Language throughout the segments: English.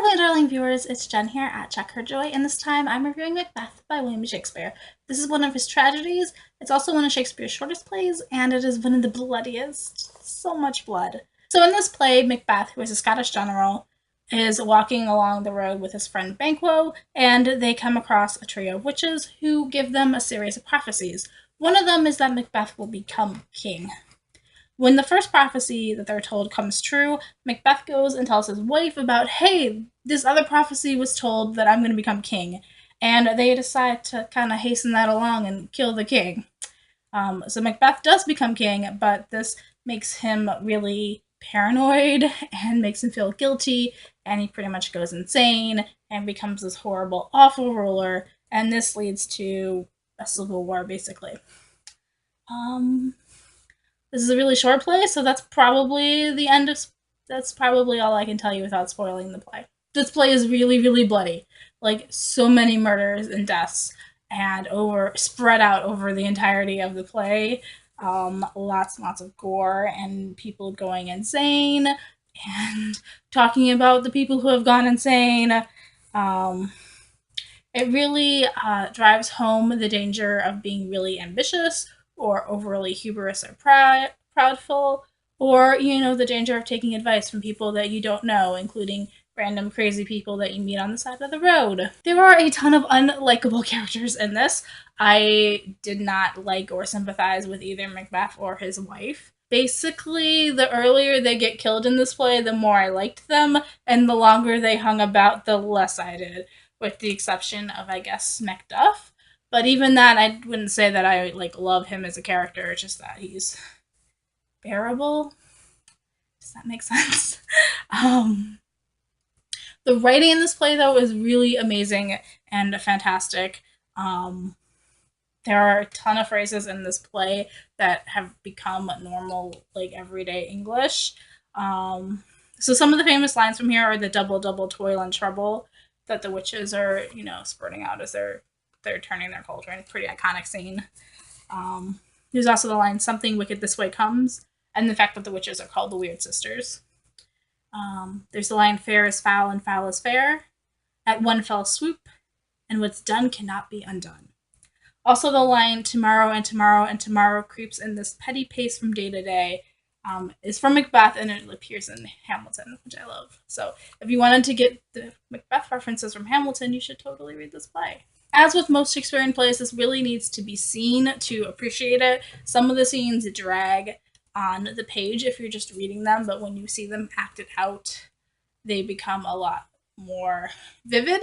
Hello, darling viewers. It's Jen here at Check Her Joy, and this time I'm reviewing Macbeth by William Shakespeare. This is one of his tragedies. It's also one of Shakespeare's shortest plays, and it is one of the bloodiest. So much blood. So in this play, Macbeth, who is a Scottish general, is walking along the road with his friend Banquo, and they come across a trio of witches who give them a series of prophecies. One of them is that Macbeth will become king. When the first prophecy that they're told comes true, Macbeth goes and tells his wife about, hey, this other prophecy was told that I'm going to become king. And they decide to kind of hasten that along and kill the king. So Macbeth does become king, but this makes him really paranoid and makes him feel guilty, and he pretty much goes insane and becomes this horrible, awful ruler, and this leads to a civil war, basically. This is a really short play, so that's probably the end of. That's probably all I can tell you without spoiling the play. This play is really, really bloody. Like, so many murders and deaths, and spread out over the entirety of the play. Lots and lots of gore, and people going insane, and talking about the people who have gone insane. Um, it really drives home the danger of being really ambitious or overly hubris or proudful, or, the danger of taking advice from people that you don't know, including random crazy people that you meet on the side of the road. There are a ton of unlikable characters in this. I did not like or sympathize with either Macbeth or his wife. Basically, the earlier they get killed in this play, the more I liked them, and the longer they hung about, the less I did, with the exception of, I guess, Macduff. But even that, I wouldn't say that I love him as a character. It's just that he's bearable. Does that make sense? um, the writing in this play, though, is really amazing and fantastic. There are a ton of phrases in this play that have become normal, everyday English. So some of the famous lines from here are the double, double toil and trouble that the witches are, spurting out as they're turning their cauldron. It's a pretty iconic scene. There's also the line, something wicked this way comes, and the fact that the witches are called the Weird Sisters. There's the line, fair is foul and foul is fair, at one fell swoop, and what's done cannot be undone. Also the line, tomorrow and tomorrow and tomorrow creeps in this petty pace from day to day, is from Macbeth, and it appears in Hamilton, which I love. So if you wanted to get the Macbeth references from Hamilton, you should totally read this play. As with most Shakespearean plays, this really needs to be seen to appreciate it. Some of the scenes drag on the page if you're just reading them, but when you see them acted out, they become a lot more vivid.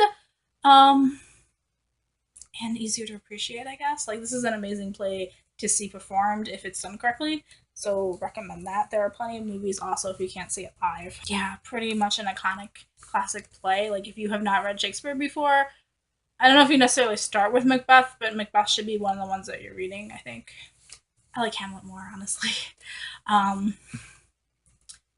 And easier to appreciate, I guess. This is an amazing play to see performed if it's done correctly, so recommend that. There are plenty of movies also if you can't see it live. Yeah, pretty much an iconic classic play. If you have not read Shakespeare before, I don't know if you necessarily start with Macbeth, but Macbeth should be one of the ones that you're reading, I think. I like Hamlet more, honestly.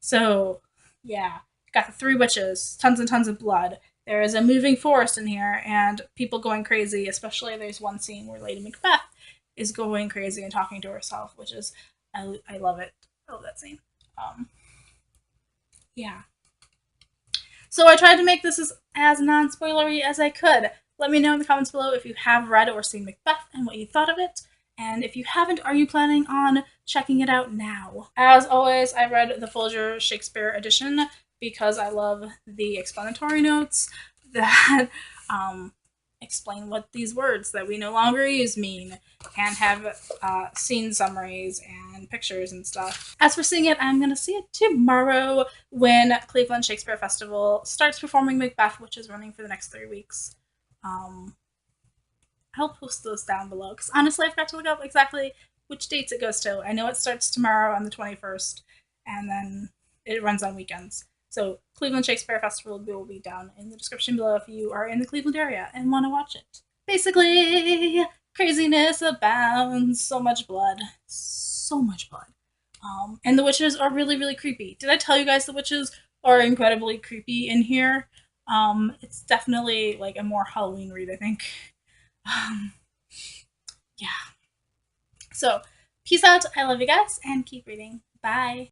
So, yeah. Got the three witches, tons and tons of blood. There is a moving forest in here, and people going crazy, especially there's one scene where Lady Macbeth is going crazy and talking to herself, which is, I love it. I love that scene. Yeah. So I tried to make this as non-spoilery as I could. Let me know in the comments below if you have read or seen Macbeth and what you thought of it. And if you haven't, are you planning on checking it out now? As always, I read the Folger Shakespeare edition because I love the explanatory notes that explain what these words that we no longer use mean, and have scene summaries and pictures and stuff. As for seeing it, I'm going to see it tomorrow when Cleveland Shakespeare Festival starts performing Macbeth, which is running for the next 3 weeks. I'll post those down below, because honestly I forgot to look up exactly which dates it goes to. I know it starts tomorrow on the 21st, and then it runs on weekends. So Cleveland Shakespeare Festival will be down in the description below if you are in the Cleveland area and want to watch it. Basically, craziness abounds. So much blood. So much blood. And the witches are really, really creepy. Did I tell you guys the witches are incredibly creepy in here? It's definitely a more Halloween read, I think. Yeah. So, peace out. I love you guys, and keep reading. Bye.